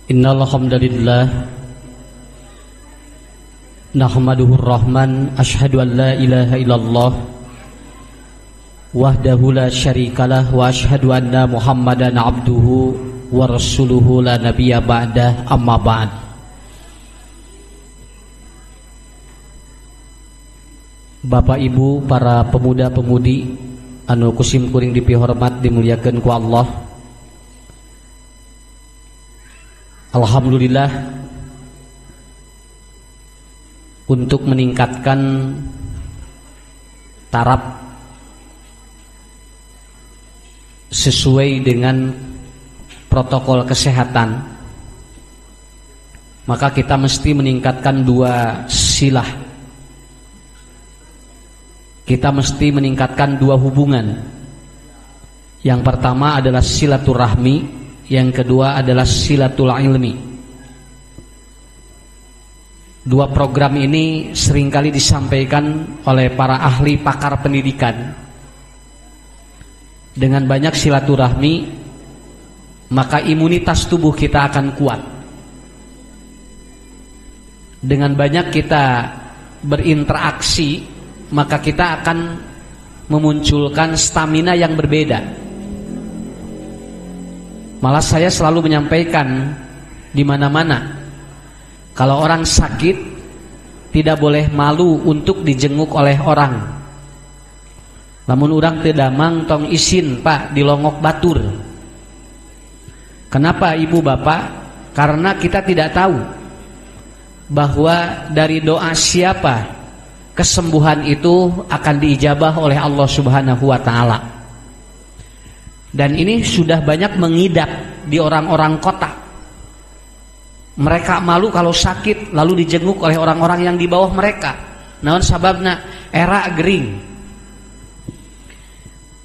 Innal hamdalillah nahmaduhur rahman asyhadu an la ilaha illallah wahdahu la syarikalah wa asyhadu anna muhammadan abduhu wa rasuluhu la nabiyya ba'dah amma ba'd. Bapak Ibu para pemuda-pemudi anu kusim kuring dipihormat dimuliakeun ku Allah. Alhamdulillah untuk meningkatkan taraf sesuai dengan protokol kesehatan, maka kita mesti meningkatkan dua silah. Kita mesti meningkatkan dua hubungan. Yang pertama adalah silaturahmi, yang kedua adalah silatul ilmi. Dua program ini seringkali disampaikan oleh para ahli pakar pendidikan. Dengan banyak silaturahmi, maka imunitas tubuh kita akan kuat. Dengan banyak kita berinteraksi, maka kita akan memunculkan stamina yang berbeda. Malah saya selalu menyampaikan di mana-mana, kalau orang sakit tidak boleh malu untuk dijenguk oleh orang. Namun orang teu damang tong isin Pak dilongok batur. Kenapa Ibu Bapak? Karena kita tidak tahu bahwa dari doa siapa kesembuhan itu akan diijabah oleh Allah Subhanahu wa taala. Dan ini sudah banyak mengidap di orang-orang kota. Mereka malu kalau sakit lalu dijenguk oleh orang-orang yang di bawah mereka. Naon sababna? Era gering.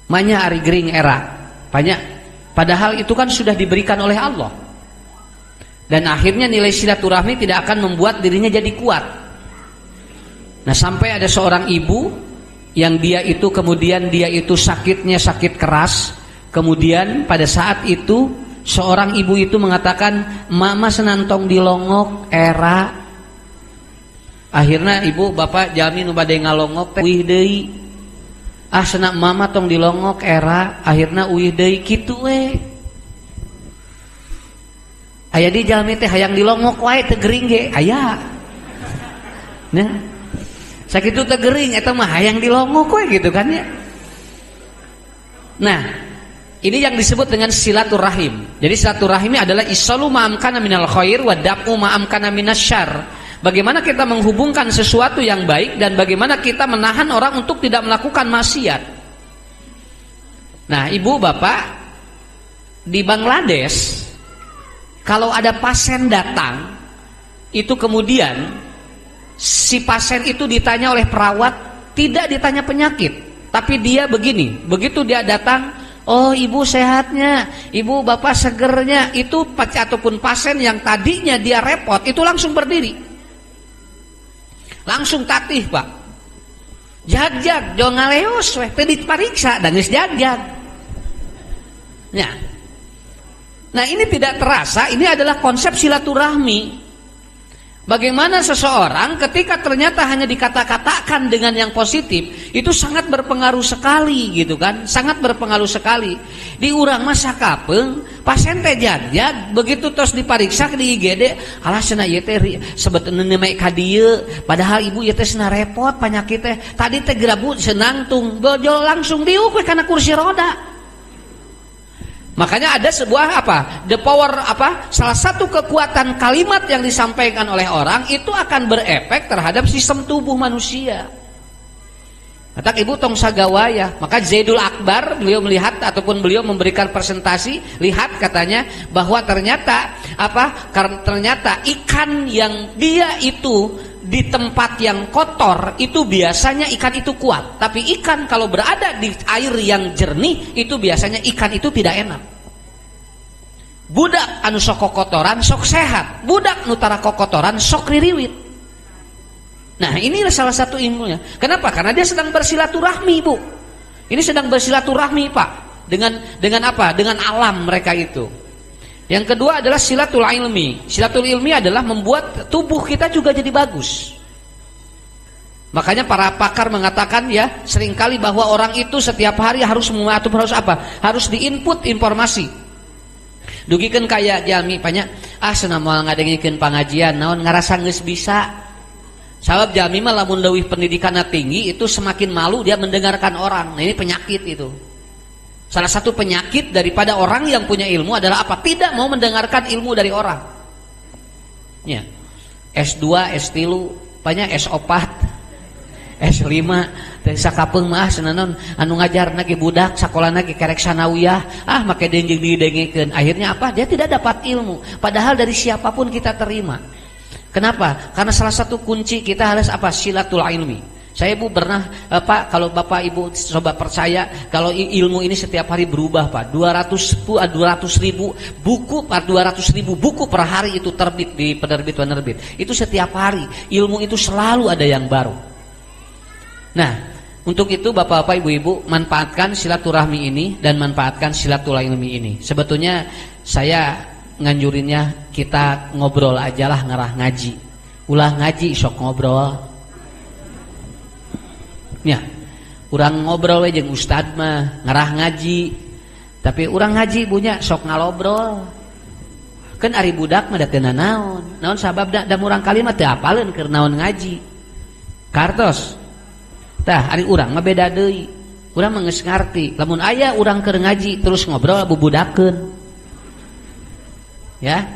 Manya ari gering era. Banyak. Padahal itu kan sudah diberikan oleh Allah. Dan akhirnya nilai silaturahmi tidak akan membuat dirinya jadi kuat. Nah, sampai ada seorang ibu yang dia itu sakitnya sakit keras. Kemudian pada saat itu seorang ibu itu mengatakan, mama senantong dilongok era. Akhirnya ibu bapak jami nu bade ngalongok teh uih deui. Ah cenah mama tong dilongok era, akhirnya uih deui kitu we. Aya di jalmi teh hayang dilongok wae teu gering ge aya. Nah, sakitu teu gering eta mah hayang dilongok we gitu kan ya. Nah, ini yang disebut dengan silaturahim. Jadi silaturahim adalah isalu ma'amkana minal khair wa da'u ma'amkana minasyarr. Bagaimana kita menghubungkan sesuatu yang baik dan bagaimana kita menahan orang untuk tidak melakukan maksiat. Nah, Ibu Bapak, di Bangladesh kalau ada pasien datang, itu kemudian si pasien itu ditanya oleh perawat, tidak ditanya penyakit, tapi dia begini, begitu dia datang, oh ibu sehatnya, ibu bapak segernya, itu ataupun pasien yang tadinya dia repot itu langsung berdiri, langsung tatih Pak, jag-jag jo ngaleos weh teu dipariksa dan geus jag-jag. Nah ini tidak terasa, ini adalah konsep silaturahmi. Bagaimana seseorang ketika ternyata hanya dikata-katakan dengan yang positif, itu sangat berpengaruh sekali gitu kan, sangat berpengaruh sekali. Di urang mah sakapeung pasien teh jag-jag, begitu tos dipariksa di IGD, alah cenah ieu teh sebetulna mah ka dieu, padahal ibu ieu teh cenah repot penyakit teh, tadi teh gerabu senang tung, bojo langsung diuk we kana kursi roda. Makanya ada sebuah the power salah satu kekuatan kalimat yang disampaikan oleh orang itu akan berefek terhadap sistem tubuh manusia. Kata ibu tong sagawaya, maka Zaidul Akbar beliau melihat ataupun beliau memberikan presentasi, lihat katanya bahwa ternyata ternyata ikan yang dia itu di tempat yang kotor itu biasanya ikan itu kuat, tapi ikan kalau berada di air yang jernih itu biasanya ikan itu tidak enak. Budak anu sok kokotoran sok sehat, budak nu tara kokotoran sok ririwit. Nah, ini salah satu ilmunya. Kenapa? Karena dia sedang bersilaturahmi, Bu. Ini sedang bersilaturahmi, Pak. Dengan apa? Dengan alam mereka itu. Yang kedua adalah silatul ilmi. Silatul ilmi adalah membuat tubuh kita juga jadi bagus. Makanya para pakar mengatakan ya, seringkali bahwa orang itu setiap hari harus harus apa? Harus diinput informasi. Dugikeun kayak jalmi banyak senam moal ngadengikeun pangajian naon ngarasa geus bisa. Sabab jalmi mah lamun leuwih pendidikanna tinggi itu semakin malu dia mendengarkan orang. Nah, ini penyakit itu. Salah satu penyakit daripada orang yang punya ilmu adalah apa? Tidak mau mendengarkan ilmu dari orang. Ya. S2, S3, banyak S4, S5, teh sakapeung mah senanon anu ngajarna ge budak, sakolana ge kerek sanawiyah, make denjing didengikeun. Akhirnya apa? Dia tidak dapat ilmu. Padahal dari siapapun kita terima. Kenapa? Karena salah satu kunci kita harus apa? Silatul ilmi. Saya Bu pernah Pak, kalau Bapak Ibu coba percaya kalau ilmu ini setiap hari berubah Pak. 200 ribu buku, 200 ribu buku per hari itu terbit di penerbit. Itu setiap hari. Ilmu itu selalu ada yang baru. Nah, untuk itu Bapak-bapak, Ibu-ibu, manfaatkan silaturahmi ini dan manfaatkan silatul ilmi ini. Sebetulnya saya nganjurinnya kita ngobrol aja lah, ngarah ngaji. Ulah ngaji sok ngobrol. Ya, urang ngobrol we jeung ustad mah ngarah ngaji. Tapi urang ngaji punya sok ngalobrol. Kan ari budak mah da teu naon. Naon sababna da urang kalimat teu apaleun keur naon ngaji. Kartos. Tah ari urang mah beda deui. Urang mah geus ngarti. Lamun aya urang keur ngaji terus ngobrol bubudakeun. Ya.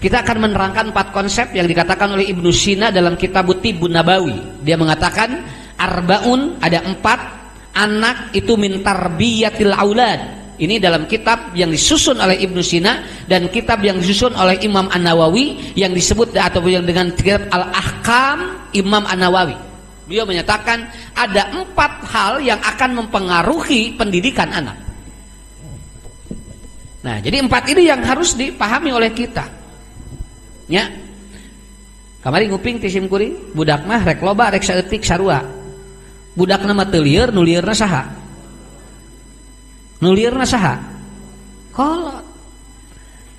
Kita akan menerangkan 4 konsep yang dikatakan oleh Ibnu Sina dalam kitab Tibbun Nabawi. Dia mengatakan arbaun, ada 4 anak itu min tarbiyatil aulad. Ini dalam kitab yang disusun oleh Ibnu Sina dan kitab yang disusun oleh Imam An-Nawawi yang disebut atau yang dengan kitab Al-Ahkam Imam An-Nawawi. Beliau menyatakan ada 4 hal yang akan mempengaruhi pendidikan anak. Nah, jadi 4 ini yang harus dipahami oleh kita. Ya. Kamari nguping ti simkuring, budak mah rek loba rek saeutik sarua. Budak nama teu lieur, nu liurna saha? Nu liurna saha? Kolot.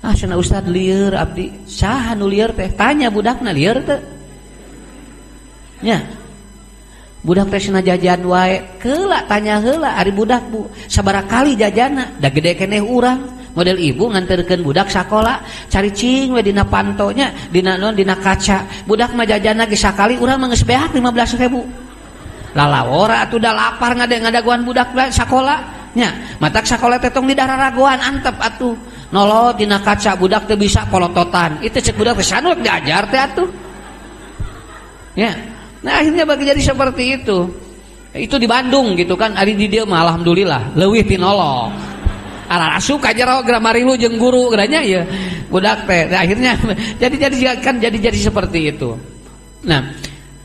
Cenah ustad lieur abdi. Saha nu lieur teh? Tanya budakna lieur teu? Nya. Budak teh cenah jajan wae. Keula tanya heula ari budak Bu, sabaraha kali jajanna? Da gede keneh urang. Model ibu nganterkeun budak sakola, cari cing we dina pantonya, dina kaca. Budak mah jajanna ge sakali urang mah geus beak 15.000. Lalawora atuh da lapar ngadaguan budak sakola nya matak sakola tetong di dararagoan antep atuh nolot dina kaca budak teu bisa polototan itu cek budak teh sanu diajar teh atuh ya. Nah akhirnya bagi jadi seperti itu di Bandung gitu kan. Ari di dieu mah alhamdulillah leuwih ti nolong arasup ka jero gramarilu jeung guru geranya ya budak teh. Nah, akhirnya jadi seperti itu. Nah,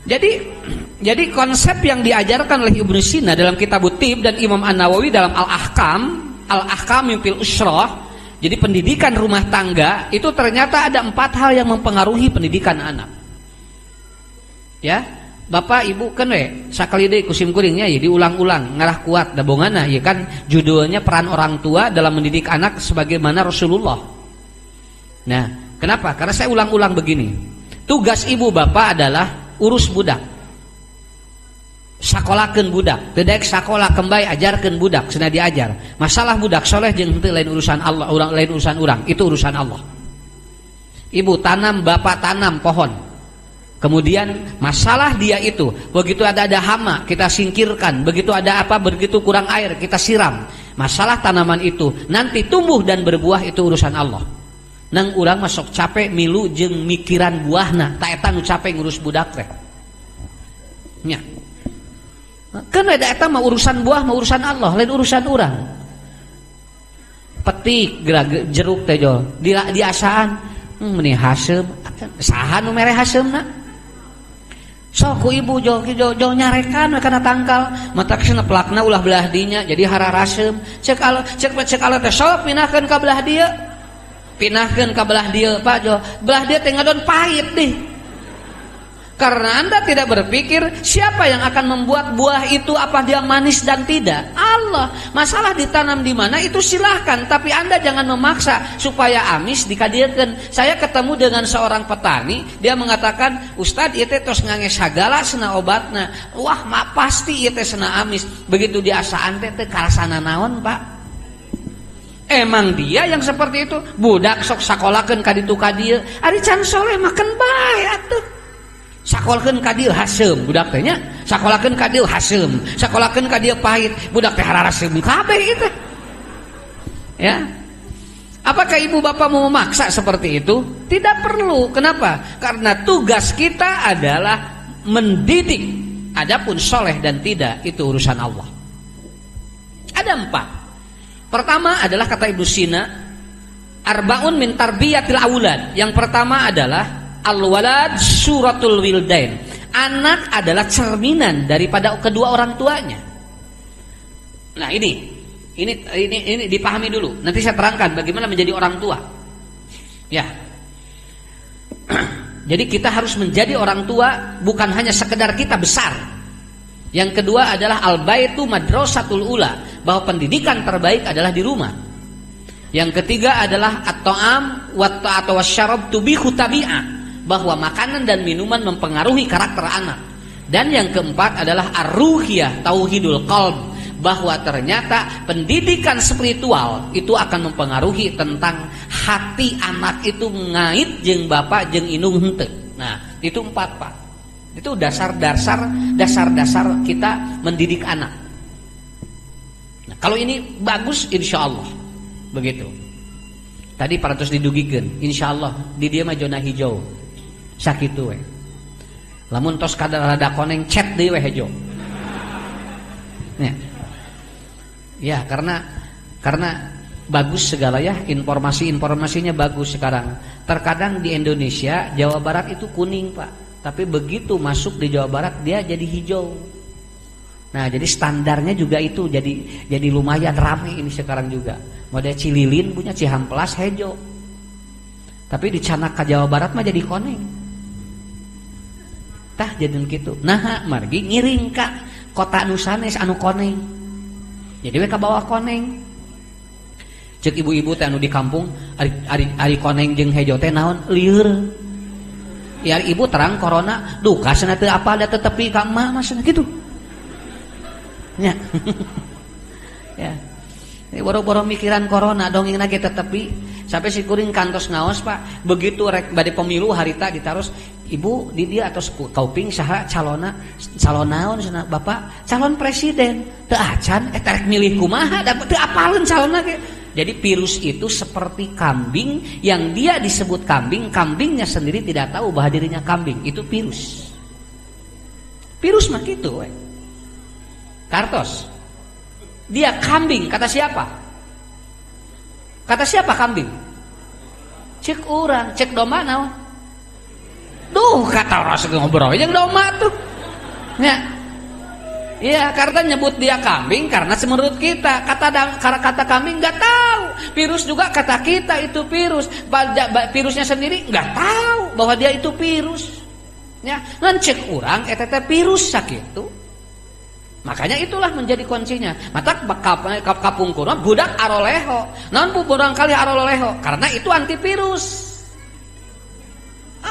jadi konsep yang diajarkan oleh Ibnu Sina dalam kitab Tib dan Imam An-Nawawi dalam Al-Ahkam fil Usrah. Jadi pendidikan rumah tangga itu ternyata ada 4 hal yang mempengaruhi pendidikan anak. Ya, Bapak Ibu kan we sakali deui kusim kuringnya ya diulang-ulang ngarah kuat da bongana ya kan judulnya peran orang tua dalam mendidik anak sebagaimana Rasulullah. Nah, kenapa? Karena saya ulang-ulang begini. Tugas ibu bapak adalah urus budak, sakolakeun budak, teu daek sakola kembali ajarkeun budak, cenah diajar. Masalah budak soleh jeung henteu lain urusan Allah, lain urusan urang, itu urusan Allah. Ibu tanam, bapak tanam pohon. Kemudian masalah dia itu, begitu ada hama kita singkirkan, begitu ada apa, begitu kurang air kita siram. Masalah tanaman itu nanti tumbuh dan berbuah itu urusan Allah. Nang urang masuk capek milu jeung mikiran buahna, tak eta nu capek ngurus budak teh. Nya. Kan ada eta mah urusan buah mah urusan Allah, lain urusan urang. Petik jeruk teh jol, diasaan meni haseum, saha nu mere haseumna? Sok ku ibu jol nyarekan we kana tangkal, matak cenah pelakna ulah belah dinya jadi hararaseum. Cek ala teh sok pinahkeun ka belah dieu. Pinahkeun ka belah dieu Pak Jo, belah dieu teh ngadon pahit deh. Karena Anda tidak berpikir siapa yang akan membuat buah itu, apa dia manis dan tidak? Allah. Masalah ditanam di mana itu silahkan, tapi Anda jangan memaksa supaya amis dikadieukeun. Saya ketemu dengan seorang petani, dia mengatakan, "Ustad, ieu teh tos ngangge sagala sena obatna." Wah, pasti ieu teh sena amis. Begitu diasaan teh karasana naon, Pak? Emang dia yang seperti itu? Budak sok sakolakeun ka ditu ka dieu. Ari can soleh makan bae atuh. Sakolkeun ka dieu haseum budak teh nya, sakolakeun ka dieu haseum, sakolakeun ka dieu pahit, budak teh hararaseum kabeh itu. Ya. Apakah ibu bapak mau memaksa seperti itu? Tidak perlu. Kenapa? Karena tugas kita adalah mendidik. Adapun soleh dan tidak itu urusan Allah. Ada 4. Pertama adalah kata Ibnu Sina, arbaun min tarbiyatil aulad. Yang pertama adalah al-walad suratul wildain. Anak adalah cerminan daripada kedua orang tuanya. Nah, ini dipahami dulu. Nanti saya terangkan bagaimana menjadi orang tua. Ya. Jadi kita harus menjadi orang tua bukan hanya sekedar kita besar. Yang kedua adalah al-baitu madrasatul ula, bahwa pendidikan terbaik adalah di rumah. Yang ketiga adalah at-ta'am wa ta'atu wasyarab tubihu tabi'ah, bahwa makanan dan minuman mempengaruhi karakter anak. Dan yang keempat adalah ar-ruhiyah tauhidul qalb, bahwa ternyata pendidikan spiritual itu akan mempengaruhi tentang hati anak itu ngait jeung bapak jeung indung henteu. Nah, itu 4, Pak. Itu dasar-dasar kita mendidik anak. Nah, kalau ini bagus insyaallah begitu. Tadi paratos didugikeun, insyaallah di dieu mah zona hijau. Sakitu we. Lamun tos kadar rada koneng chat deui we hejo. Ya, karena bagus segala ya, informasinya bagus sekarang. Terkadang di Indonesia Jawa Barat itu kuning, Pak. Tapi begitu masuk di Jawa Barat dia jadi hijau. Nah, jadi standarnya juga itu jadi lumayan rame ini sekarang juga. Model Cililin punya Cihamplas hejo. Tapi di Canak ka Jawa Barat mah jadi koneng. Tah jadian gitu. Nah, margi ngiring ka kota anu sanes anu koneng. Jadi we ka bawah koneng. Cek ibu-ibu teh anu di kampung ari koneng jeung hejo teh naon? Lieur. Ya ibu terang corona, duh kasana teh apa da teh tepi ka emak masana gitu. Nya. Ya. Ini boro-boro mikiran corona dongengna ge teh tepi sampai si kuring kantos ngaos, Pak. Begitu rek bade pemilu harita ditaros, ibu di dia atau kauping saha calon naon cenah bapak calon presiden teu acan eta rek milih kumaha da teu apaleun calonna ge. Jadi virus itu seperti kambing yang dia disebut kambing, kambingnya sendiri tidak tahu bahwa dirinya kambing, itu virus. Virus mah kitu we. Kartos. Dia kambing, kata siapa? Kata siapa kambing? Cek urang, cek domba naon? Duh, kata orang ngobrol yang domba tuh. Ya. Iya, karena nyebut dia kambing karena menurut kita kata kambing nggak tahu. Virus juga kata kita itu virus. Virusnya sendiri nggak tahu bahwa dia itu virus. Ya, ngan cek urang eta teh virus sakitu. Makanya itulah menjadi kuncinya. Mata kapungkurna budak aroleho. Naon budak kali aroleho? Karena itu antivirus.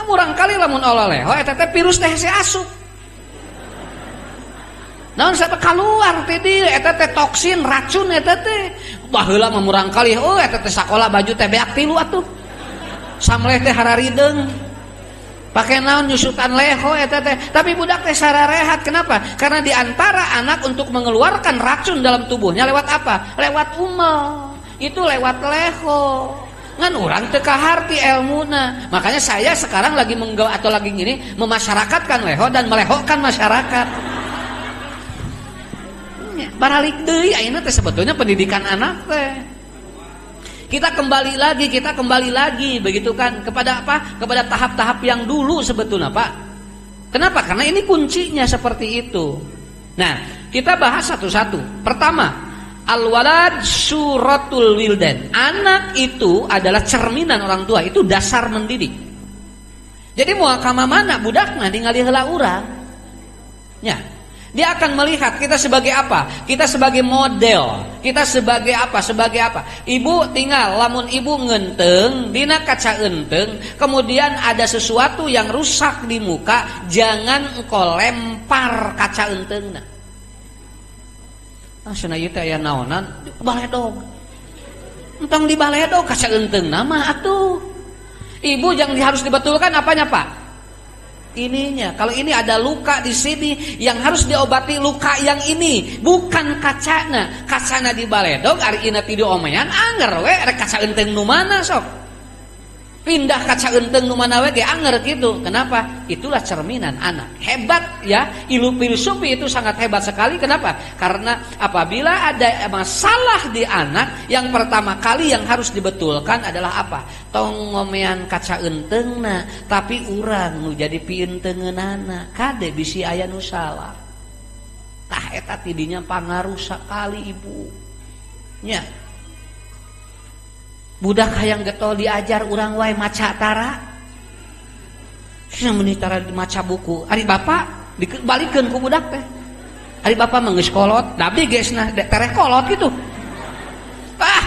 Murang kali lamun ololeho eta teh virus teh hese asup. Naon sampai keluar teh dieu eta teh toksin, racun eta teh. Baheula mah murang kali eta teh sakola baju teh beak 3 atuh. Samleh teh hararideng. Pakai naon nyusutan leho eta teh. Tapi budak teh sararehat. Kenapa? Karena di antara anak untuk mengeluarkan racun dalam tubuhnya lewat apa? Lewat umel. Itu lewat leho. Ngan urang teu kaharti elmuna. Makanya saya sekarang lagi lagi memasyarakatkan leho dan melehokan masyarakat. Baralik deui ayeuna teh sebetulnya pendidikan anak teh. Kita kembali lagi begitu kan kepada apa? Kepada tahap-tahap yang dulu sebetulnya, Pak. Kenapa? Karena ini kuncinya seperti itu. Nah, kita bahas satu-satu. Pertama, al-walad suratul wildan. Anak itu adalah cerminan orang tua, itu dasar mendidik. Jadi moal ka mana budakna ningali heula urang. Ya. Dia akan melihat kita sebagai apa? Kita sebagai model. Kita sebagai apa? Sebagai apa? Ibu tinggal lamun ibu ngenteng dina kaca enteng, kemudian ada sesuatu yang rusak di muka, jangan engkau lempar kaca entengna. Cenah ieu teh aya naonan? Baledog. Entong di baledog kaca entengna mah atuh. Ibu yang harus dibetulkan apanya, Pak? Ininya. Kalau ini ada luka di sini yang harus diobati luka yang ini, bukan kacana. Kacana di baledog ari ina ti diomean anger we rek kaca enteng nu mana sok. Pindah kaca enteng nu mana we ge anger gitu. Kenapa? Itulah cerminan anak. Hebat ya, ilmu filosofi itu sangat hebat sekali. Kenapa? Karena apabila ada masalah di anak, yang pertama kali yang harus dibetulkan adalah apa? Tong ngomean kaca entengna, tapi urang nu jadi pientengeunana kade bisi aya nu salah. Tah eta tidinya pangaruh sakali ibu. Nya. Budak hayang getol diajar urang wae maca tara. Cenah meuni tara maca buku. Ari bapak dibalikeun ku budak teh. Ari bapak mah geus kolot, tapi geusna tereh kolot gitu.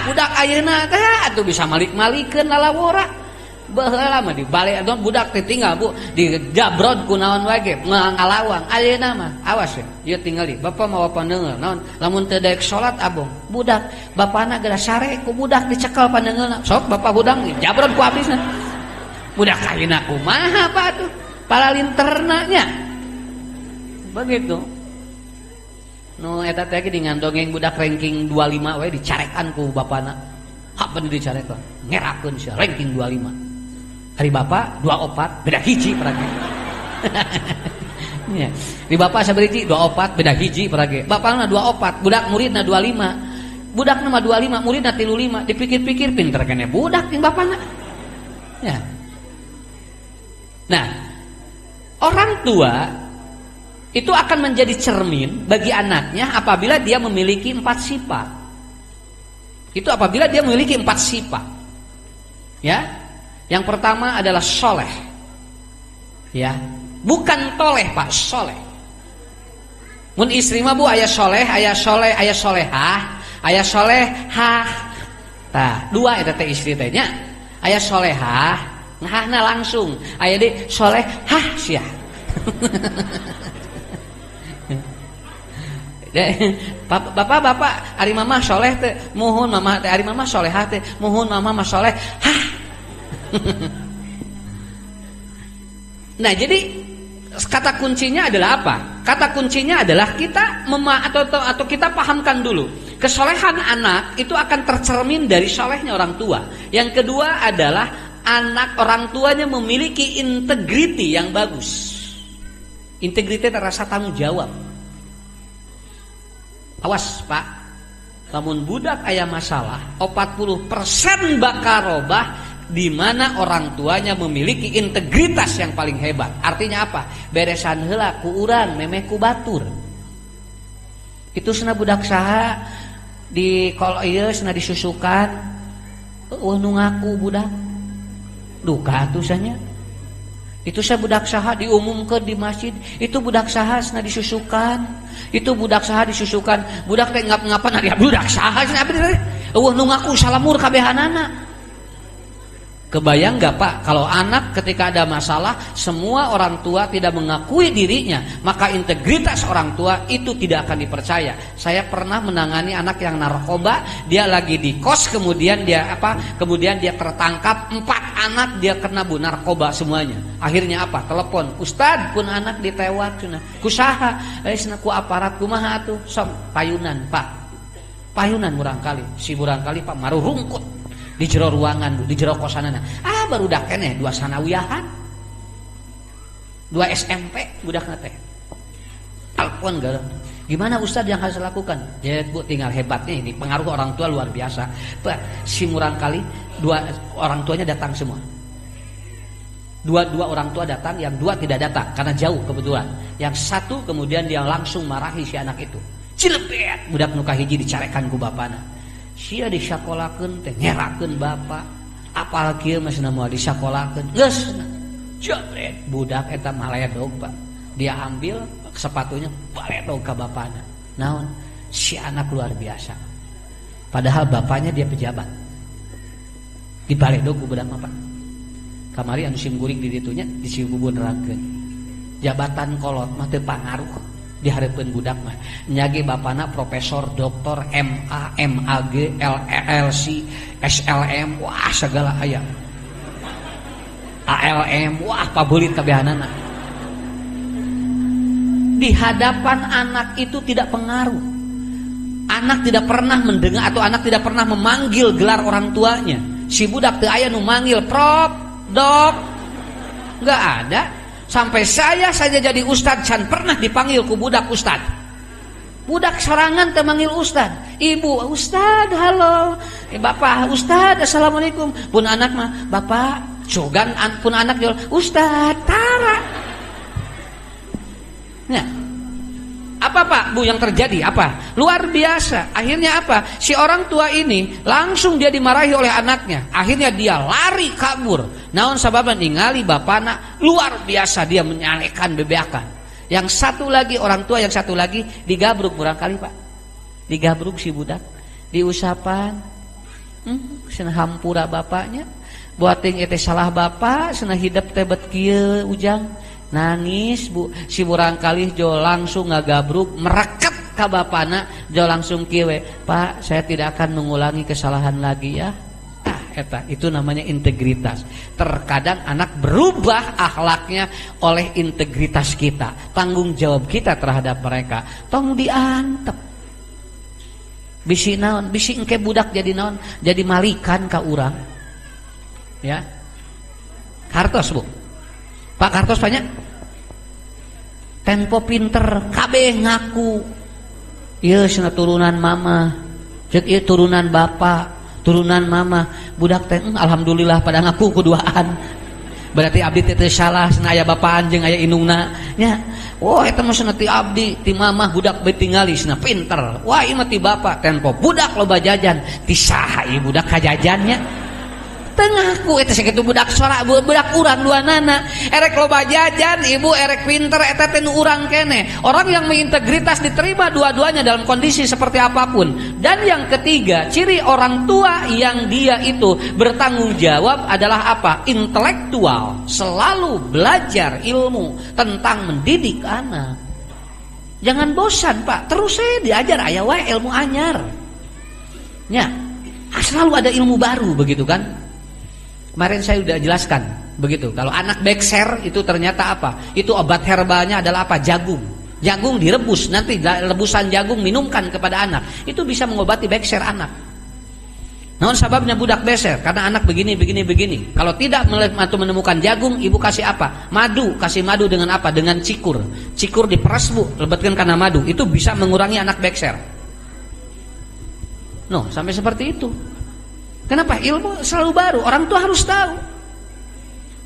Budak ayeuna teh atuh bisa malik-malikeun lalawora. Baheula mah dibalik atuh budak teh tinggal Bu dijabrod ku naon wae ge ngalawang. Ayeuna mah awas ya. Ieu tingali bapak mau pandeungeul naon lamun teu daek salat abong. Budak bapana geus sare ku budak dicekel pandeungeulna. Sok bapak budak jabrod ku abisna. Budak ayeuna kumaha apa atuh? Paralinterna nya. Begitu. Nu eta teh ge dingandongeng budak ranking 25 we dicarekan ku bapana. Hapan dicarekan. Ngerakeun sia ranking 25. Hari bapak 24 beda hiji perage. Ya. Di bapak saberiji 24 beda hiji perage. Bapakna 24, budak muridna 25. Budakna mah 25, muridna 35. Dipikir-pikir pinter kene budak jeung bapakna. Ya. Nah, orang tua itu akan menjadi cermin bagi anaknya apabila dia memiliki 4 sifat. Itu apabila dia memiliki 4 sifat. Ya. Yang pertama adalah soleh. Ya. Bukan toleh, Pak, soleh. Mun istri mah Bu aya soleh, aya soleh, aya solehah, aya solehah. Tah, 2 eta teh istri teh nya. Aya solehah, ngahna langsung. Aya deui solehah sia. Bapak ari mama soleh teh muhun mama teh ari mama solehah teh muhun mama mah soleh. Hah. Nah, jadi kata kuncinya adalah apa? Kata kuncinya adalah kita atau kita pahamkan dulu. Kesolehan anak itu akan tercermin dari solehnya orang tua. Yang kedua adalah anak orang tuanya memiliki integriti yang bagus. Integriti terasa tanggung jawab. Awas, Pak. Lamun budak aya masalah, 40% bakal robah di mana orang tuanya memiliki integritas yang paling hebat. Artinya apa? Beresan heula ku urang memeh ku batur. Itu cenah budak saha di kol ieu cenah disusukan. Nu ngaku budak. Duka atuh sanya. Itu saya budak saha diumumkeun di masjid. Itu budak saha cenah disusukan. Itu budak saha disusukan. Budak teh ngap-ngapan ari budak saha cenah abdi teh. Eueuh nu ngaku salamur kabehanana. Kebayang gak Pak, kalau anak ketika ada masalah, semua orang tua tidak mengakui dirinya, maka integritas orang tua itu tidak akan dipercaya. Saya pernah menangani anak yang narkoba, dia lagi di kos, kemudian dia tertangkap, 4 anak dia kena narkoba semuanya. Akhirnya apa? Telepon, Ustad pun anak ditewat, kusaha, ku aparat kumaha atuh, som payunan Pak, payunan murang kali, si murang kali Pak maruh rungkut. Di jero ruangan, di jero kosanana. Barudak keneh 2 sanawiyahan. 2 SMP budakna teh. Telepon gaeuh. Gimana Ustaz yang harus lakukan? Ya Bu, tinggal hebatnya ini pengaruh orang tua luar biasa. Pak, si murang kali 2 orang tuanya datang semua. 2 orang tua datang, yang 2 tidak datang karena jauh kebetulan. Yang 1 kemudian dia langsung marahi si anak itu. Cilepet budak nu kahiji dicarekan ku bapana. Sia disakolakeun teh ngerakeun bapak. Apal kieu mah cenah moal disakolakeun. Geus. Jebret budak eta maledog Pak. Dia ambil sepatunya baledog ka bapana. Naon? Si anak luar biasa. Padahal bapaknya dia pejabat. Dibaledog ku budak mah Pak. Kamari anu sim guring di ditunya disibubun nerangkeun. Jabatan kolot mah teu pangaruh di hareupeun budak mah. Nyage bapana profesor, doktor, MA, MAG, LLC, SLM, wah segala aya. ALM, wah pabulit kabehanana. Di hadapan anak itu tidak pengaruh. Anak tidak pernah mendengar atau anak tidak pernah memanggil gelar orang tuanya. Si budak teu aya nu manggil prof, dok. Enggak ada. Sampai saya saja jadi ustad can pernah dipanggil ku budak ustad. Budak sorangan teu manggil ustad. Ibu, ustad, halo. Bapak, ustad, assalamualaikum. Pun anak mah, bapak, cogan pun anak jual, ustad, tara. Ya. Apa Pak Bu yang terjadi? Apa? Luar biasa. Akhirnya apa? Si orang tua ini langsung dia dimarahi oleh anaknya. Akhirnya dia lari kabur. Naon sababan ningali bapana luar biasa dia menyalekan bebeakan. Yang satu lagi orang tua yang satu lagi digabruk barangkali Pak. Digabruk si budak, diusapan. Cenah hampura bapaknya. Buat ting teh salah bapak, cenah hidup teh bet kieu ujang. Nangis Bu, si barangkali jo langsung ngagabruk merekep ka bapana, jo langsung kieu, Pak, saya tidak akan mengulangi kesalahan lagi ya. Eta itu namanya integritas. Terkadang anak berubah akhlaknya oleh integritas kita, tanggung jawab kita terhadap mereka. Tong diantep. Bisi naon, bisi engke budak jadi naon, jadi malikan ka urang. Ya. Kartos Bu. Pak Kartos banyak. Tempo pinter, kabeh ngaku. Ieu cenah turunan mama. Ceuk ieu turunan bapak, turunan mama. Budak teh alhamdulillah pada ngaku kuduaan. Berarti abdi teh salah cenah aya bapaan jeung aya indungna nya. Wah eta mah cenah ti abdi, ti mamah budak bae tingali cenah pinter. Wah ieu mah ti bapak tempo budak loba jajan. Ti saha ieu budak kajajannya? Tengahku eta sakitu budak sora budak urang duanana erek loba jajan ibu erek pinter eta teh nu urang kene. Orang yang berintegritas diterima dua-duanya dalam kondisi seperti apapun. Dan yang ketiga, ciri orang tua yang dia itu bertanggung jawab adalah apa? Intelektual, selalu belajar ilmu tentang mendidik anak. Jangan bosan Pak, terus saya diajar aya wae ilmu anyar. Ya, selalu ada ilmu baru begitu kan? Kemarin saya sudah jelaskan begitu. Kalau anak bekser itu ternyata apa? Itu obat herbalnya adalah apa? Jagung. Jagung direbus, nanti rebusan jagung minumkan kepada anak. Itu bisa mengobati bekser anak. Namun sebabnya budak bekser karena anak begini. Kalau tidak menemukan jagung, ibu kasih apa? Madu. Kasih madu dengan apa? Dengan cikur. Cikur diperas Bu, lebatkan karena madu. Itu bisa mengurangi anak bekser. No, sampai seperti itu. Kenapa? Ilmu selalu baru, orang tua harus tahu.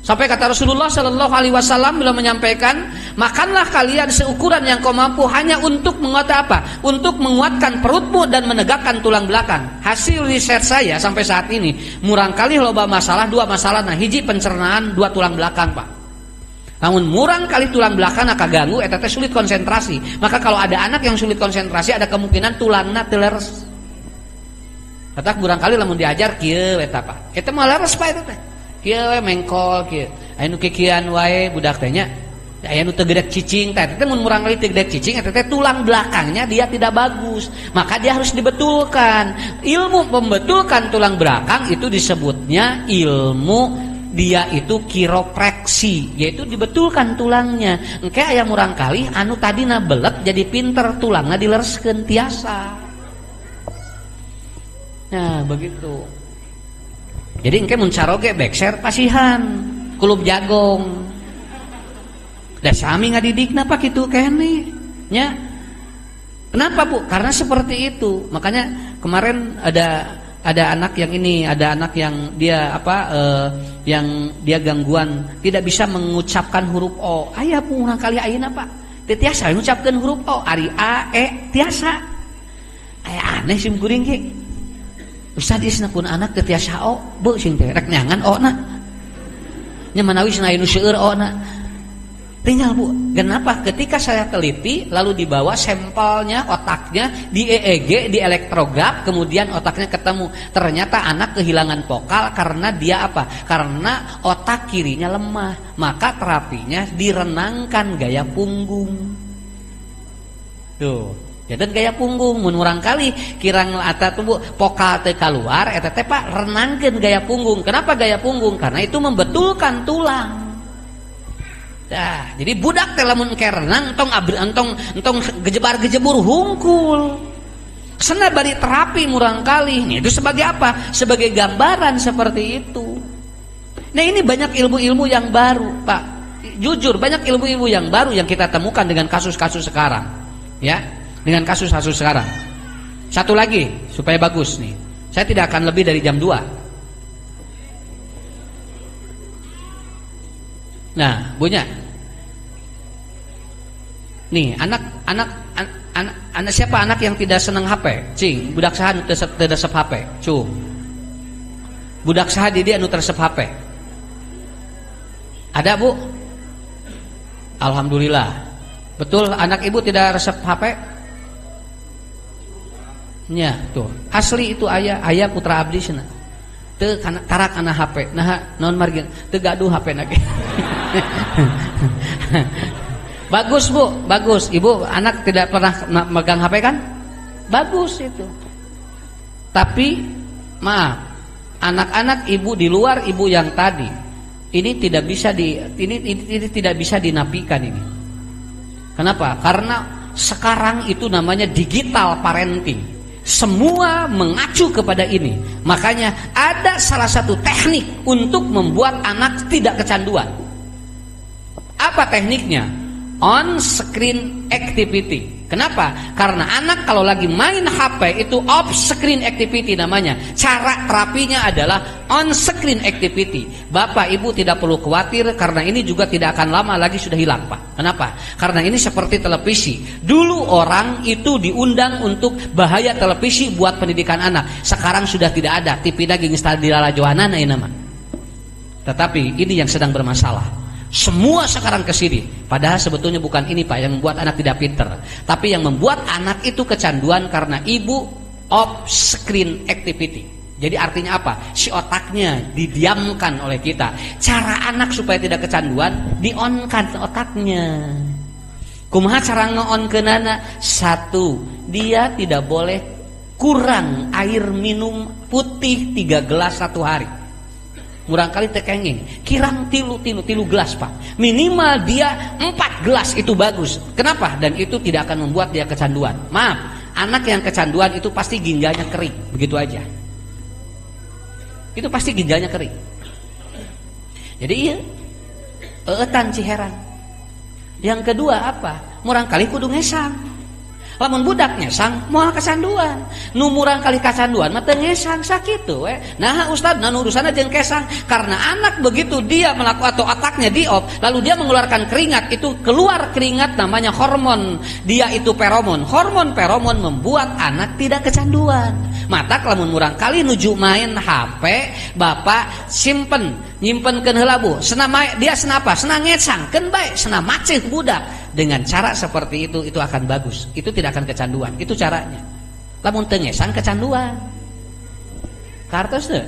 Sampai kata Rasulullah Sallallahu Alaihi Wasallam beliau menyampaikan, makanlah kalian seukuran yang kau mampu hanya untuk menguatkan apa? Untuk menguatkan perutmu dan menegakkan tulang belakang. Hasil riset saya sampai saat ini, murang kali loba masalah, dua masalah, nah hiji pencernaan, dua tulang belakang Pak. Namun murang kali tulang belakang kaganggu, eta teh sulit konsentrasi. Maka kalau ada anak yang sulit konsentrasi, ada kemungkinan tulangna teu leres. Kata kurang kali lamun diajar kieu eta Pak. Eta mah leres Pak eta teh. Kieu we mengkol kieu. Aya nu kikian wae budak teh nya. Aya nu teu gedek cicing teh. Eta mun murang kali teu gedek cicing eta teh tulang belakangnya dia tidak bagus. Maka dia harus dibetulkan. Ilmu membetulkan tulang belakang itu disebutnya ilmu dia itu kiropraksi, yaitu dibetulkan tulangnya. Engke aya murang kali anu tadina belet jadi pinter tulangna dilereskeun tiasa. Nah begitu. Jadi engke mun caroge bekser pasihan kulub jagong. Da sami ngadidikna Pak kitu keneh nya. Kenapa Bu? Karena seperti itu. Makanya kemarin ada anak yang ini, ada anak yang dia yang dia gangguan tidak bisa mengucapkan huruf O. Aya pun urang kali ayeuna Pak. Teu tiasa ngucapkeun huruf O, ari A E tiasa. Aya aneh sim kuring ge. Ustaz isna pun anak teu tiasa O, beu sing teh rek neangan O na. nya manawi cenah anu seueur ona. Tinggal Bu, kenapa? Ketika saya teliti, lalu dibawa sampelnya, otaknya, di EEG, di elektrograf, kemudian otaknya ketemu. Ternyata anak kehilangan vokal karena dia apa? Karena otak kirinya lemah. Maka terapinya direnangkan gaya punggung. Tuh, jadi gaya punggung. Mun urang kali kirang eta tuh Bu, vokal teh keluar, eta teh Pak renangkeun gaya punggung. Kenapa gaya punggung? Karena itu membetulkan tulang. Nah, jadi budak teh lamun ke renang entong gejebar-gejebur hungkul. Sena bari terapi murang kali. Itu sebagai apa? Sebagai gambaran seperti itu. Nah, ini banyak ilmu-ilmu yang baru, Pak. Jujur, banyak ilmu-ilmu yang baru yang kita temukan dengan kasus-kasus sekarang. Ya, dengan kasus-kasus sekarang. Satu lagi supaya bagus nih. Saya tidak akan lebih dari jam 2. Nah, Bunya. Nih, anak siapa anak yang tidak senang HP? Cing, budak saha anu teu resep HP? Cung. Budak saha di dia anu resep HP? Ada, Bu? Alhamdulillah. Betul anak Ibu tidak resep HP? Nya, tuh. Asli itu aya putra abdi cenah. Teu tarak kana HP. Nah, naon margin? Teu gaduh HP na ge. Bagus Bu, bagus. Ibu anak tidak pernah megang HP kan? Bagus itu. Tapi maaf, anak-anak Ibu di luar Ibu yang tadi ini tidak bisa ini tidak bisa dinafikan ini. Kenapa? Karena sekarang itu namanya digital parenting. Semua mengacu kepada ini. Makanya ada salah satu teknik untuk membuat anak tidak kecanduan. Apa tekniknya? On screen activity. Kenapa? Karena anak kalau lagi main HP itu off screen activity namanya. Cara terapinya adalah on screen activity. Bapak Ibu tidak perlu khawatir karena ini juga tidak akan lama lagi sudah hilang, Pak. Kenapa? Karena ini seperti televisi. Dulu orang itu diundang untuk bahaya televisi buat pendidikan anak. Sekarang sudah tidak ada. TV daging install di lala johanana ini nama. Tetapi ini yang sedang bermasalah. Semua sekarang ke sini. Padahal sebetulnya bukan ini Pak yang membuat anak tidak pinter. Tapi yang membuat anak itu kecanduan karena ibu off screen activity. Jadi artinya apa? Si otaknya didiamkan oleh kita. Cara anak supaya tidak kecanduan, di-on-kan otaknya. Kumaha cara nge-on-keunana? Satu, dia tidak boleh kurang air minum putih 3 gelas satu hari. Murang kali tekenging kirang tilu gelas Pak. Minimal dia 4 gelas itu bagus. Kenapa? Dan itu tidak akan membuat dia kecanduan. Maaf, anak yang kecanduan itu pasti ginjalnya kering. Begitu aja. Itu pasti ginjalnya kering. Jadi iya eueutan ciheran. Yang kedua apa? Murang kali kudu ngesang. Lamun budak nyesang moal kecanduan. Nu murang kali kecanduan mah teu ngesang sakitu we. Nah Ustaz, nu urusana jeung kesang karena anak begitu dia melakukan atau otaknya di off, lalu dia mengeluarkan keringat, itu keluar keringat namanya hormon. Dia itu feromon. Hormon feromon membuat anak tidak kecanduan. Mata lamun murang kali nuju main HP, Bapak nyimpenkeun heula Bu. Dia senapa? Senang ngesangkeun bae, senang maceh budak. Dengan cara seperti itu akan bagus. Itu tidak akan kecanduan. Itu caranya. Lamun teu ngesang kecanduan. Kartos teu?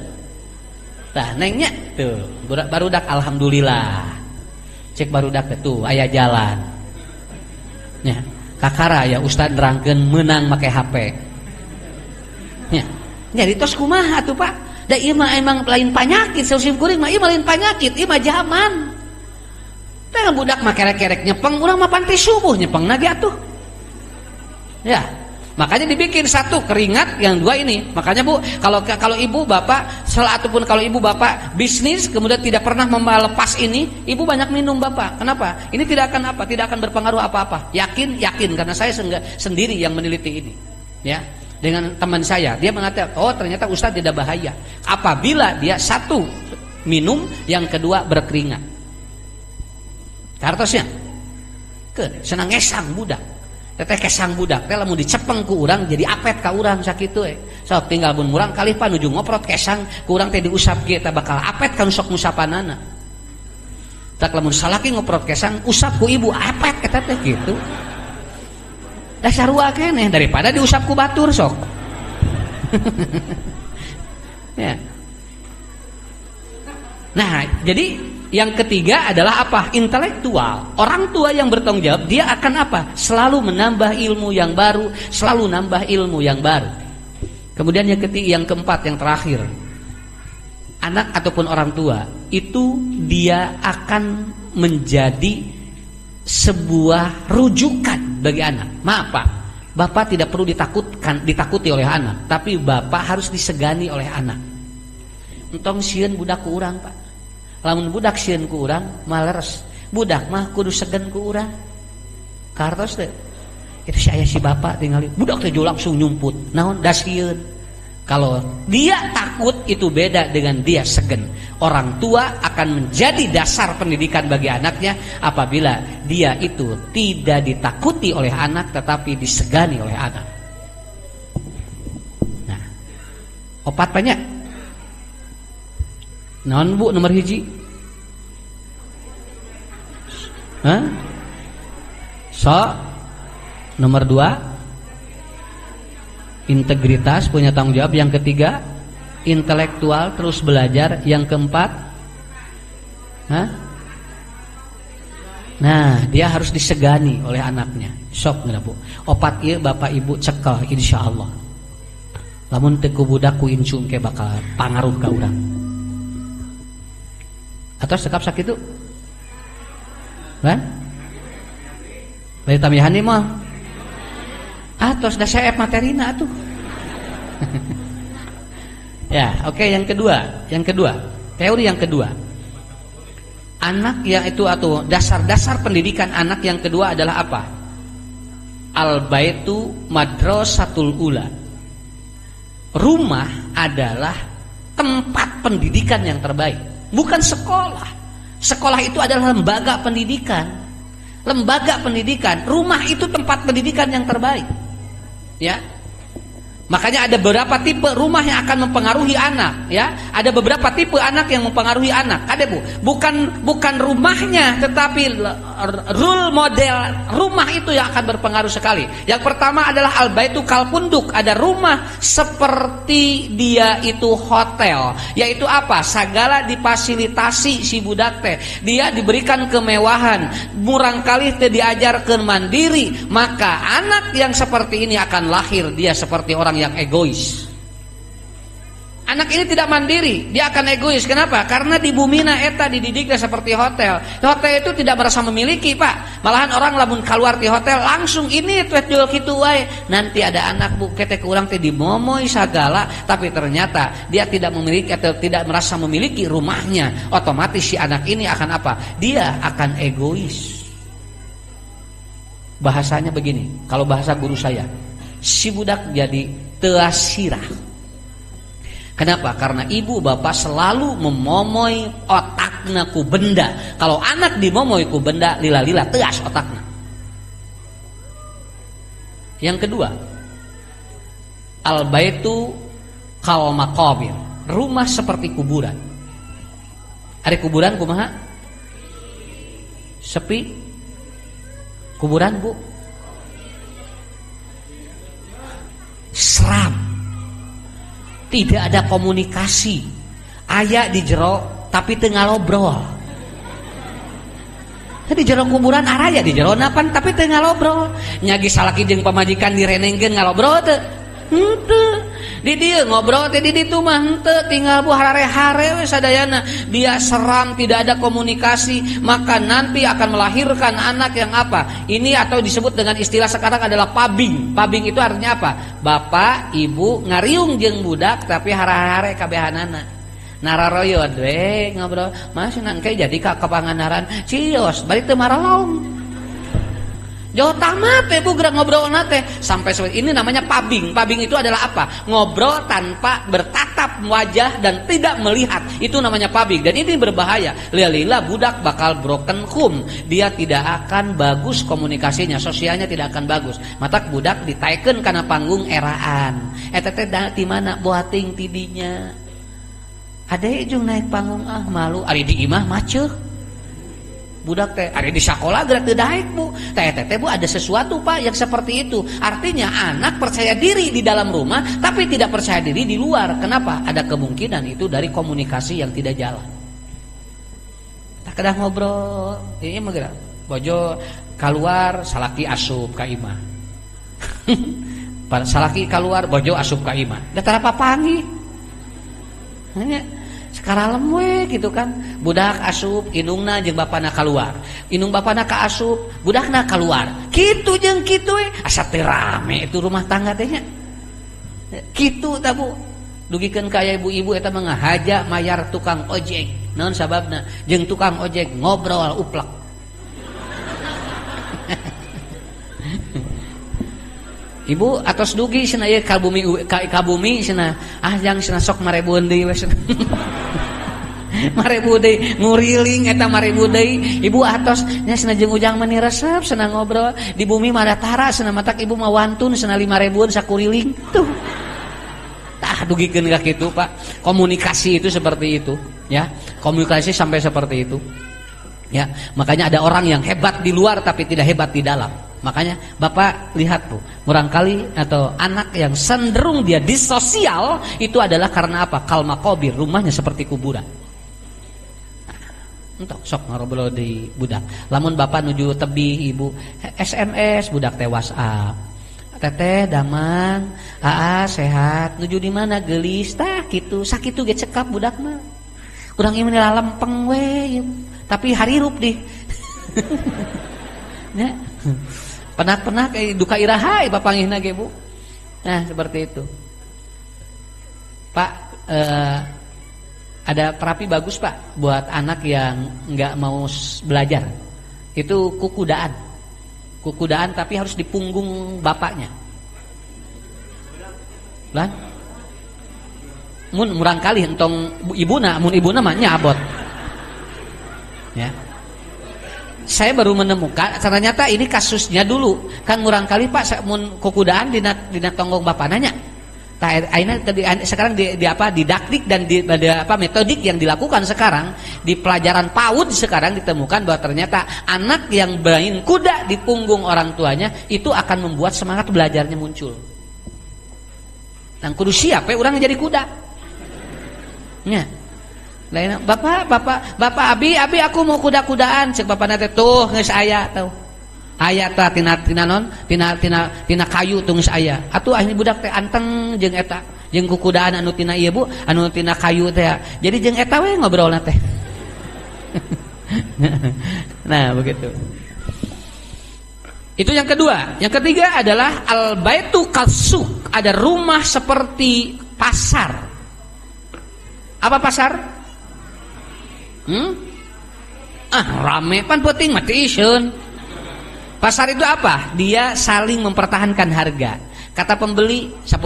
Tah nengnya tuh, barudak alhamdulillah. Cek barudak tuh aya jalan. Nya, kakara ya Ustaz nerangkeun menang make HP. Nya, jadi tos kumaha tuh Pak? Da ieu mah emang lain panyakit, sausim kuring mah ieu mah lain panyakit, ieu mah zaman. Teh budak mah kerek-kerek nyepeng, urang mah pantai subuh nyepeng nage atuh. Ya, makanya dibikin satu keringat, yang dua ini. Makanya Bu, kalau ibu bapak ataupun kalau ibu bapak bisnis kemudian tidak pernah melepas ini, ibu banyak minum Bapak. Kenapa? Ini tidak akan apa? Tidak akan berpengaruh apa-apa. Yakin karena saya sendiri yang meneliti ini. Ya. Dengan teman saya, dia mengatakan, "Oh, ternyata Ustaz tidak bahaya apabila dia satu minum, yang kedua berkeringat." Kartosnya senang ngesang budak. Teteh kesang budak teh lamun dicepeng ku urang jadi apet ka urang sakitu sok tinggal mun murang kali pa nuju ngoprot kesang ku urang teh diusap ge teh bakal apet kan sok musapanana. Tak lamun salaki ngoprotkesan usap ku ibu apet eta teh gitu. Da sarua keneh daripada diusap ku batur sok. Ya. Nah, jadi yang ketiga adalah apa? Intelektual. Orang tua yang bertanggung jawab, dia akan apa? Selalu menambah ilmu yang baru, selalu nambah ilmu yang baru. Kemudian yang ketiga, yang keempat, yang terakhir, anak ataupun orang tua itu dia akan menjadi sebuah rujukan bagi anak. Maaf Pak, Bapak tidak perlu ditakuti oleh anak, tapi Bapak harus disegani oleh anak. Entong sieun budak ku urang Pak, lamun budak sieun ku urang maleres, budak mah kudu segen ku urang. Kartos teh itu si aya si bapak tinggali budak teh langsung nyumput naon da sieun. Kalau dia takut itu beda dengan dia segen. Orang tua akan menjadi dasar pendidikan bagi anaknya apabila dia itu tidak ditakuti oleh anak tetapi disegani oleh anak. Nah, opat banyak. Naon Bu nomor hiji? Hah? Nomor 2 integritas, punya tanggung jawab. Yang ketiga intelektual, terus belajar. Yang keempat, nah dia harus disegani oleh anaknya. Sok nggak Bu? Opat ieu bapak ibu cekel insyaallah. Lamun teu ku budak ku incung ke bakal pangaruh ka urang. Atau sekap sakitu? Kan? Bayi tamihan nih mah. Atos da saep materina atuh. Ya, oke, yang kedua, teori yang kedua. Anak yang itu atau dasar-dasar pendidikan anak yang kedua adalah apa? Al-baitu madrasatul ula. Rumah adalah tempat pendidikan yang terbaik, bukan sekolah. Sekolah itu adalah lembaga pendidikan. Lembaga pendidikan, rumah itu tempat pendidikan yang terbaik. Ya. Makanya ada beberapa tipe rumah yang akan mempengaruhi anak, ya. Ada beberapa tipe anak yang mempengaruhi anak. Ada Bu, bukan rumahnya, tetapi role model rumah itu yang akan berpengaruh sekali. Yang pertama adalah al-baitu kalpunduk, ada rumah seperti dia itu hotel, yaitu apa? Segala difasilitasi si budak teh. Dia diberikan kemewahan, murang kali teh diajarkeun mandiri, maka anak yang seperti ini akan lahir dia seperti orang yang egois. Anak ini tidak mandiri, dia akan egois. Kenapa? Karena di bumina eta dididiknya seperti hotel. Hotel itu tidak merasa memiliki, Pak. Malahan orang lamun keluar di hotel langsung ini tuh jual kitu wae. Nanti ada anak Bu ketek urang teh dimomoi sagala, tapi ternyata dia tidak memiliki atau tidak merasa memiliki rumahnya. Otomatis si anak ini akan apa? Dia akan egois. Bahasanya begini, kalau bahasa guru saya, si budak jadi teasirah. Kenapa? Karena ibu bapak selalu memomoi otakna ku benda. Kalau anak dimomoi ku benda, lila-lila teas otakna. Yang kedua, al-baitu kal maqabir, rumah seperti kuburan. Hari kuburan kumaha? Sepi. Kuburan Bu, seram, tidak ada komunikasi, aya di jero tapi teu ngalobrol. Di jero kuburan araya di jero napan tapi teu ngalobrol. Nyagi salaki jeung pamajikan direnengkeun ngalobrol teu? Henteu. Di dieu ngobrol teh di ditu mah henteu, tinggal bu harare-hare we sadayana. Dia seram, tidak ada komunikasi, maka nanti akan melahirkan anak yang apa? Ini atau disebut dengan istilah sekarang adalah pabing. Pabing itu artinya apa? Bapak, ibu ngariung jeung budak tapi harare-hare kabehanana. Nararoyod we ngobrol, "Mas nangke jadi ka kepangandaran cios, balik teu maralong." Jauh tamat teh Bu gerak ngobrol nate sampai ini namanya pabing. Pabing itu adalah apa? Ngobrol tanpa bertatap wajah dan tidak melihat. Itu namanya pabing dan ini berbahaya. Lila budak bakal broken home. Dia tidak akan bagus komunikasinya, sosialnya tidak akan bagus. Matak budak ditaikeun kana panggung eraan. Eta teh di mana boating tidinya. Ade jeung naik panggung malu ari di imah maceuh. budak teh ada di sekolah gerak teu daek Bu. Teh Bu ada sesuatu Pak yang seperti itu. Artinya anak percaya diri di dalam rumah tapi tidak percaya diri di luar. Kenapa? Ada kemungkinan itu dari komunikasi yang tidak jalan. Tak kedah ngobrol, ini mah gerak. Bojo keluar salaki asup ka imah. Salaki keluar bojo asup ka imah. Da tara papangi. Hanya sekarang we gitu kan, budak asup indungna jeung bapana keluar, indung bapana ka asup budakna keluar, kitu jeung kitu asa teu rame itu rumah tangga teh nya kitu tah Bu. Dugikeun ka aya ibu-ibu eta mah ngahaja mayar tukang ojek, naon sababna jeung tukang ojek ngobrol uplek. Ibu atos dugi cenah ieu kabumi cenah yang cenah sok 1000 deui we cenah. 1000 deui nguriling eta 1000 deui ibu atos nya cenah jeung ujang meni resep cenah ngobrol di bumi mah tara cenah matak ibu mah wantun cenah 5.000-an sakuriling tuh. Tah dugikeun ka kitu Pak. Komunikasi itu seperti itu ya. Komunikasi sampai seperti itu. Ya, makanya ada orang yang hebat di luar tapi tidak hebat di dalam. Makanya Bapak lihat Bu, murangkali atau anak yang cenderung dia disosial itu adalah karena apa? Kalmakobir, rumahnya seperti kuburan. Entok sok ngobrol di budak. Lamun Bapak nuju tebih ibu SMS budak teh WhatsApp. Teteh damang, sehat. Nuju di mana gelis tah kitu. Sakitu ge cekap budak mah. Urang ieu mah lempeng we, tapi harirup di. Ya. Penak-penak duka iraha papanggihna ge Bu. Nah, seperti itu. Pak, ada terapi bagus Pak buat anak yang enggak mau belajar. Itu kukudaan. Kukudaan tapi harus di punggung bapaknya. Lah? Mun murangkali entong ibuna, mun ibuna mah nyabot. Ya. Saya baru menemukan ternyata ini kasusnya dulu kan murangkali Pak mun kukudaan dina tonggong bapak nanya sekarang di apa didaktik dan di apa metodik yang dilakukan sekarang di pelajaran PAUD sekarang ditemukan bahwa ternyata anak yang bermain kuda di punggung orang tuanya itu akan membuat semangat belajarnya muncul. Dan kudu siap orang jadi kuda. Ya. Lain bapak abi aku mau kuda-kudaan cek bapak nate tuh geus aya tau aya tah tina kayu tuh geus aya atuh ini budak teh anteng jeung eta jeung kukudaan anu tina ieu Bu anu tina kayu teh jadi jeung eta we ngobrolna teh. Nah begitu itu yang kedua. Yang ketiga adalah al baitu kasuk, ada rumah seperti pasar. Apa pasar? Rame pan penting mati isun. Pasar itu apa? Dia saling mempertahankan harga. Kata pembeli 10.000,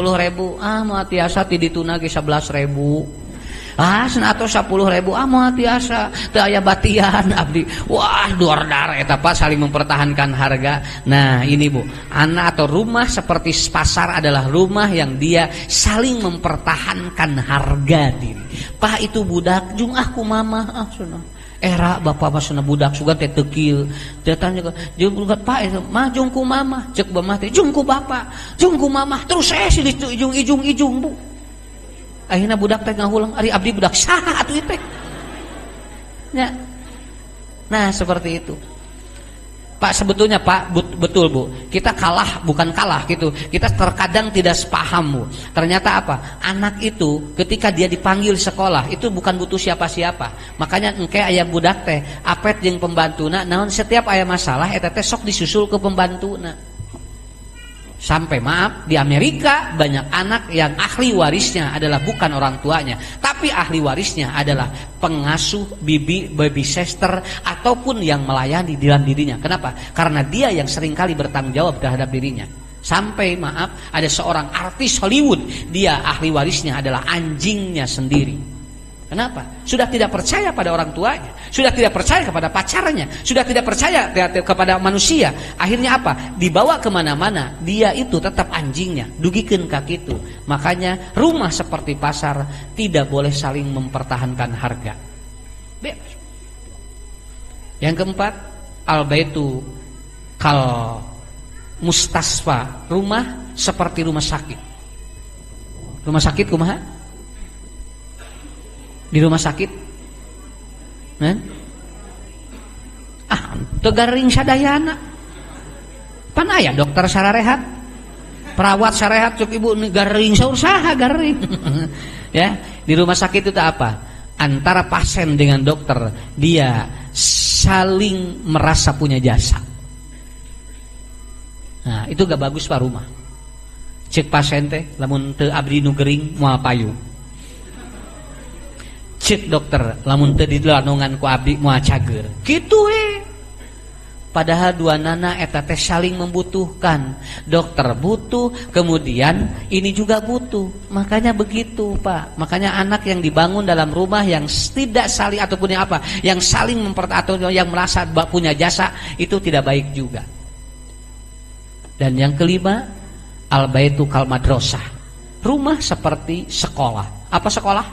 mau tiasa ti dituna ge 11.000. Cenah atuh 10.000, mau tiasa teu aya batian abdi. Wah, duar-dar eta Pak saling mempertahankan harga. Nah, ini Bu, anak atau rumah seperti pasar adalah rumah yang dia saling mempertahankan harga diri. Pak itu budak jung aku mama cenah. Era bapak mah cenah budak sugan teh teu kieu. Teh tanya jeung budak Pak itu mah jung ku mama, cek bamah teh jung ku bapak, jung ku mama terus si ijung-ijung Bu. Akhirnya budak teh ngahulang, ari abdi budak saha atuh teh. Ya. Nah, seperti itu. Pak sebetulnya Pak betul Bu, kita kalah bukan kalah gitu. Kita terkadang tidak sepaham Bu. Ternyata apa? Anak itu ketika dia dipanggil sekolah itu bukan butuh siapa-siapa. Makanya engke aya budak teh apet jeung pembantuna, naon setiap aya masalah eta teh sok disusul ke pembantuna. Sampai maaf di Amerika banyak anak yang ahli warisnya adalah bukan orang tuanya, tapi ahli warisnya adalah pengasuh, baby sister ataupun yang melayani di dalam dirinya. Kenapa? Karena dia yang seringkali bertanggung jawab terhadap dirinya. Sampai maaf ada seorang artis Hollywood, dia ahli warisnya adalah anjingnya sendiri. Kenapa? Sudah tidak percaya pada orang tuanya, sudah tidak percaya kepada pacarnya, sudah tidak percaya kepada manusia. Akhirnya apa? Dibawa kemana-mana, dia itu tetap anjingnya, dugikeun ka kitu. Makanya rumah seperti pasar tidak boleh saling mempertahankan harga. Bebas. Yang keempat, al-baitu kal mustasfa, rumah seperti rumah sakit. Rumah sakit kumaha? Di rumah sakit teu garing sadayana. Pan aya dokter sararehat, perawat sararehat cuk ibu garing saur saha garing. Ya, di rumah sakit itu apa? Antara pasien dengan dokter dia saling merasa punya jasa. Nah, itu gak bagus Pak rumah. Cek pasien teh lamun teu abdi nu gering moal payung. Cek dokter lamun teu dilanongan ku abdi moal cager. Kitu we. Padahal dua nana eta teh saling membutuhkan. Dokter butuh, kemudian ini juga butuh. Makanya begitu Pak. Makanya anak yang dibangun dalam rumah yang tidak saling ataupun yang apa, yang saling atau yang merasa punya jasa, itu tidak baik juga. Dan yang kelima, al-baitu kal madrasah. Rumah seperti sekolah. Apa sekolah?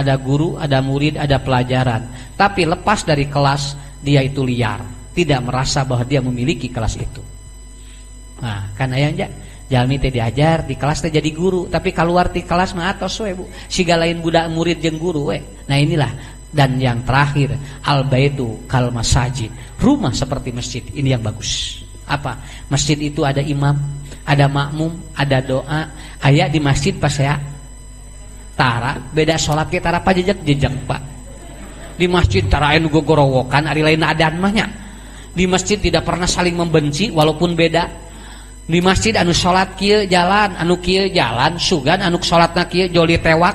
Ada guru, ada murid, ada pelajaran. Tapi lepas dari kelas dia itu liar, tidak merasa bahwa dia memiliki kelas itu. Nah, kan aya jalmi teh diajar di kelas teh jadi guru, tapi keluar di kelas mah atos we Bu. Siga lain budak murid jeung guru we. Nah, inilah. Dan yang terakhir, al-baitu kal masajid. Rumah seperti masjid. Ini yang bagus. Apa? Masjid itu ada imam, ada makmum, ada doa. Aya di masjid pas saya tara beda salat ge tara pajejeg-jejeg Pak. Di masjid tarain gogorowokan ari lain adan mahnya. Di masjid tidak pernah saling membenci walaupun beda. Di masjid anu salat kieu jalan, anu kieu jalan, sugan anu salatna kieu joli tewak.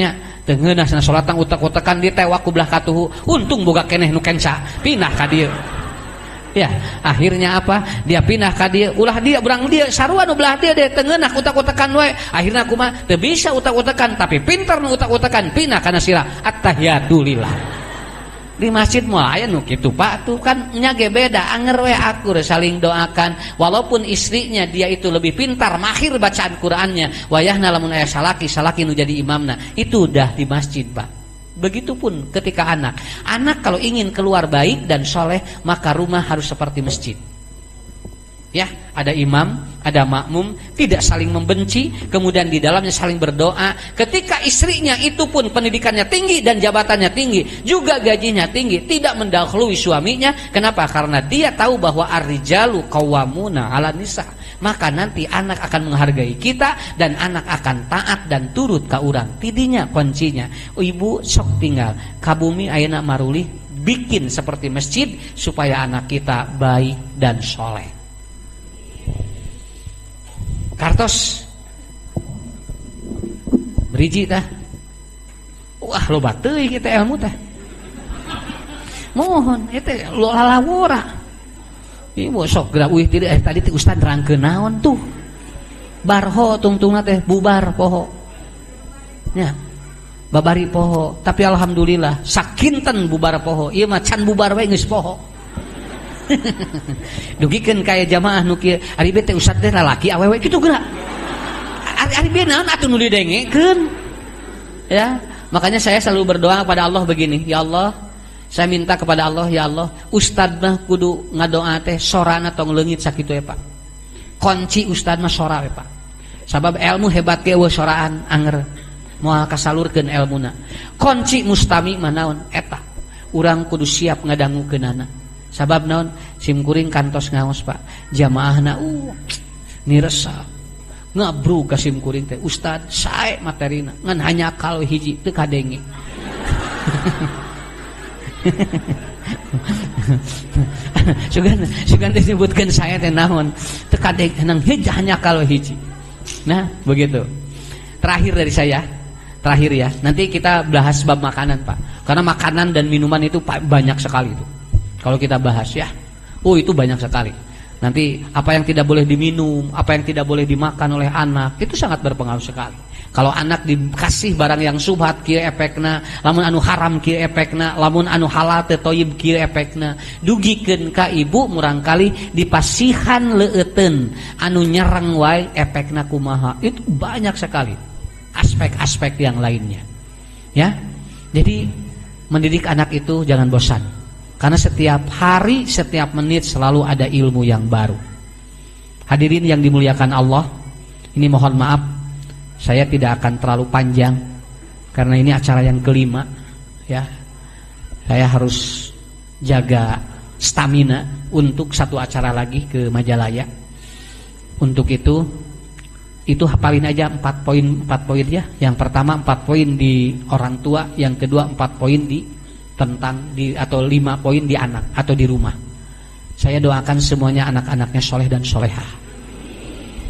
Nya, teu ngeunasna salatna utek-utekan di tewak ku belah katuhu. Untung boga keneh nu kenca, pindah ka dieu. Ya, akhirnya apa? Dia pindah ka dieu, ulah dia urang dia sarua nu belah dia teu ngeunah utak-utakan we. Akhirna kumaha? Teu bisa utak-utakan, tapi pinter nu utak-utakan pindah kana sira at-tahiyatu lillah. Di masjid moal aya nu kitu Pak, tuh kan nya ge beda, anger we akur saling doakan. Walaupun istrinya dia itu lebih pintar, mahir bacaan Qur'annya, wayahna lamun aya salaki nu jadi imamna, itu udah di masjid Pak. Begitupun ketika anak kalau ingin keluar baik dan soleh, maka rumah harus seperti masjid. Ya, ada imam, ada makmum, tidak saling membenci, kemudian di dalamnya saling berdoa. Ketika istrinya itu pun pendidikannya tinggi dan jabatannya tinggi, juga gajinya tinggi, tidak mendahului suaminya. Kenapa? Karena dia tahu bahwa ar-rijalu qawwamuna 'alan nisa. Maka nanti anak akan menghargai kita dan anak akan taat dan turut ka urang. Tidinya kuncinya, ibu sok tinggal ka bumi ayeuna marulih bikin seperti masjid supaya anak kita baik dan soleh. Kartos beriji tah. Wah, loba teuing kita ilmu teh. Mohon eta lalawura. Ibu sok gerak uih tadi teh ustad nerangkeun naon tuh. Barho tungtungna teh bubar poho. Nya. Babari poho, tapi alhamdulillah sakinten bubar poho. Ieu mah can bubar we geus poho. Dugikeun kaya jamaah nu kieu, ari beu teh ustad teh lalaki awewe kitu geura. Ari beu naon atuh nu didengekeun. Ya, makanya saya selalu berdoa kepada Allah begini, ya Allah, saya minta kepada Allah, ya Allah, ustad mah kudu ngadoa teh sorana tong leungit sakitu ya Pak. Kunci ustad mah sora we Pak. Sabab ilmu hebat ge we soraan anger. Moal kasalurkeun ilmuna. Kunci mustami mah naon eta? Urang kudu siap ngadangukeunana. Sabab naon? Simkuring kantos ngaos Pak. Jamaahna niresa. Ngabru ka simkuring teh. Ustad sae materina. Ngan hanya kalau hiji teu kadenge. Sugan disebutkan saya teh naon teu kadenge nang hanya kalau hiji. Nah, begitu. Terakhir dari saya. Terakhir ya, nanti kita bahas bab makanan Pak. Karena makanan dan minuman itu banyak sekali itu. Kalau kita bahas ya, itu banyak sekali. Nanti apa yang tidak boleh diminum, apa yang tidak boleh dimakan oleh anak, itu sangat berpengaruh sekali. Kalau anak dikasih barang yang subhat kieu efekna, lamun anu haram kieu efekna, lamun anu halal teu toyib kieu efekna. Dugikeun ka ibu murangkali dipasihan leueteun anu nyereng wae efekna kumaha. Itu banyak sekali aspek-aspek yang lainnya. Ya. Jadi mendidik anak itu jangan bosan. Karena setiap hari, setiap menit selalu ada ilmu yang baru. Hadirin yang dimuliakan Allah, ini mohon maaf saya tidak akan terlalu panjang karena ini acara yang kelima ya. Saya harus jaga stamina untuk satu acara lagi ke Majalaya. Untuk itu hafalin aja 4 poin ya. Yang pertama 4 poin di orang tua, yang kedua 4 poin di atau 5 poin di anak atau di rumah. Saya doakan semuanya anak-anaknya soleh dan solehah.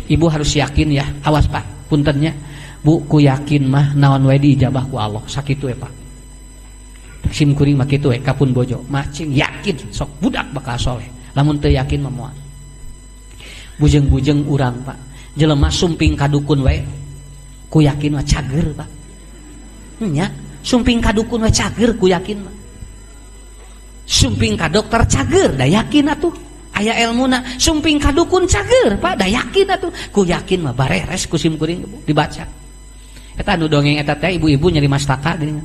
Ibu harus yakin ya, awas Pak, puntennya. Bu, ku yakin mah naon wae diijabah ku Allah. Sakitu ya Pak. Sim kuring mah kitu we kapun bojo. Macing yakin sok budak bakal soleh. Lamun teu yakin mah moal. Bujeng-bujeng urang Pak. Jelema sumping kadukun we. Ku yakin mah cager Pak. Nya, sumping kadukun we cager ku yakin mah. Sumping ka dokter cager, da yakin atuh. Aya elmuna, sumping kadukun cager Pak, da yakin atuh. Ku yakin mah bareres ku sim kuring dibaca. Eta anu dongeng eta teh ibu-ibu nyeri mastaka geuning.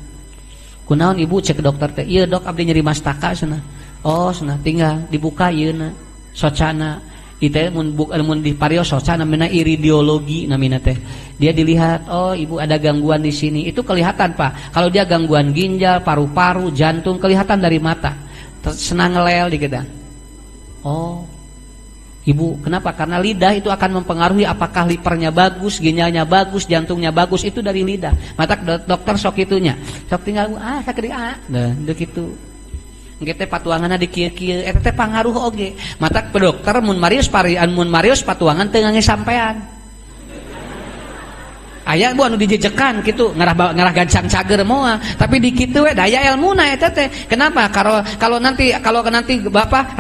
Kunaon ibu cek dokter teh, ieu dok abdi nyeri mastaka cenah. Oh cenah tinggal dibuka ieuna socana. Itu mun di parios socana namina iridiologi namina teh. Dia dilihat, oh ibu ada gangguan di sini. Itu kelihatan Pak. Kalau dia gangguan ginjal, paru-paru, jantung kelihatan dari mata. Senang ngelel dikit. Oh. Ibu, kenapa? Karena lidah itu akan mempengaruhi apakah lipernya bagus, ginjalnya bagus, jantungnya bagus, itu dari lidah. Mata dokter sok itunya. Sok tinggal sakit nah, gitu. Engke patuanganna di kieu-kieu eta teh pangaruh oge. Mata dokter mun Marius patuangan teu ngangge sampean. Aya bu anu dijejekan gitu ngarah gancang cager moal, tapi di kitu we daya ilmuna eta teh. Kenapa? Kalau nanti Bapak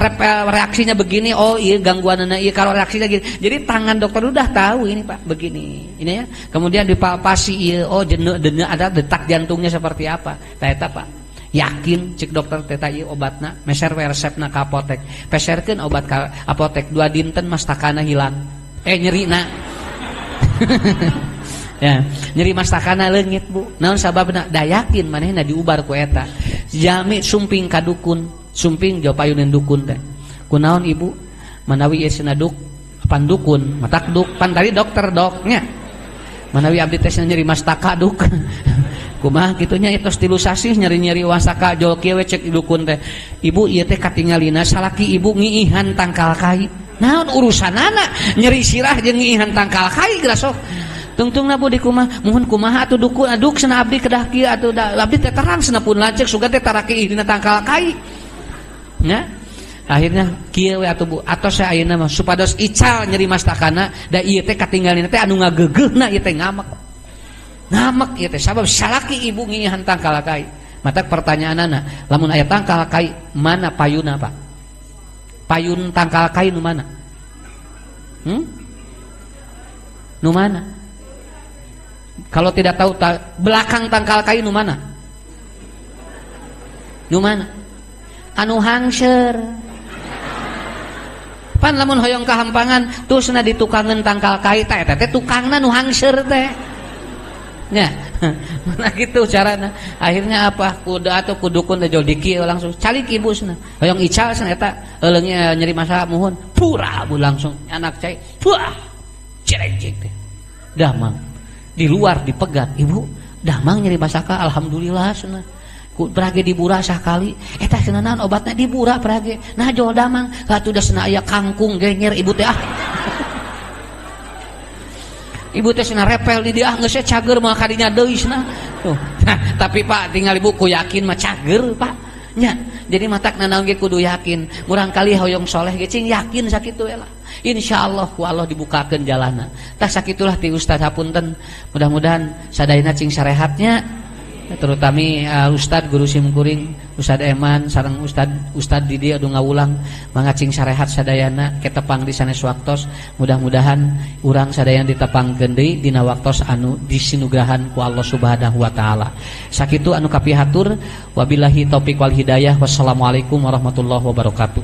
reaksinya begini, oh iya gangguanna iya, kalau reaksinya gini. Jadi tangan dokter udah tahu ini Pak begini. Ini ya. Kemudian dipalpasi iya, oh jenuh ada detak jantungnya seperti apa. Tah eta Pak. Yakin cek dokter teh ieu obatna, meser we resepna ka apotek. Peserkeun obat ka apotek 2 dinten mastakana hilang. Nyerina. Ya, nyeri mastakana leungit Bu. Naon sababna? Da yakin manehna diubar ku eta. Jami sumping ka dukun, sumping jauh payuneun dukun teh. Kunaon Ibu? Manawi ieu cenah pan dukun, matak duk pan tadi dokter doknya. Manawi abdi teh nyeri mastaka duk. Kumaha kitunya etos tilu sasih nyeri-nyeri wasaka jol kieu cek dukun teh. Ibu ieu teh katingalina salaki Ibu ngiihan tangkal kai. Naon urusanana nyeri sirah jeung ngiihan tangkal kai geura sok. Tungtungna Bu di kumaha, mohon kumaha atuh dukun aduk cenah abdi kedah kieu atuh abdi teh terang cenah pun lanceuk sugan teh taraki dina tangkal kai. Nya. Akhirnya kieu we atuh Bu, atos saya ayeuna mah supados ical nyeri mastakana da ieu teh katinggalina teh anu ngageugeuhna ieu teh ngamek. Ngamek ieu teh sabab salaki Ibu ngiihan tangkal kai. Mata pertanyaanana, lamun aya tangkal kai mana payuna Pak? Payun tangkal kai nu mana? Nu mana? Kalau tidak tahu belakang tangkal kai nu mana? Nu mana? Anu hangser. Pan lamun hoyong kahampangan tusna ditukangeun tangkal kai teh teh tukangna nu hangser teh. Nya. Mana gitu carana. Akhirnya apa? Kuda atau kudukun teh jol dikieu langsung calik ibu cenah. Hoyong ical cenah eta euleungnya nyeri masa muhun. Pura Bu langsung anak cai. Puah. Cerejek teh. Damang. Di luar dipegat, Ibu damang nyeri basaka alhamdulillah cenah. Ku prage dibura sakali. Eta cenah naon obatna dibura prage. Nah jol damang, atuh da cenah aya kangkung genyer Ibu teh ah. Ibu teh cenah repel di dia geus cager moal kadinya deui cenah. Tuh. Nah, tapi Pak tinggal Ibu ku yakin mah cager Pak. Nya. Jadi matak nanaon ge kudu yakin. Murang kali hoyong soleh ge cing yakin sakitu we lah. Insyaallah ku Allah dibukakeun jalanna. Tah sakitulah ti Ustaz hapunten. Mudah-mudahan sadayana cing sarehatnya terutami Ustaz guru simkuring Ustaz Eman sareng Ustaz Didi adu ngawulang mangga cing sarehat sadayana ketepang di sanes waktos. Mudah-mudahan urang sadayana ditepangkeun deui dina waktos anu disinugrahan ku Allah Subhanahu wa taala. Sakitu anu kapihatur wabillahi taufik wal hidayah. Wassalamualaikum warahmatullahi wabarakatuh.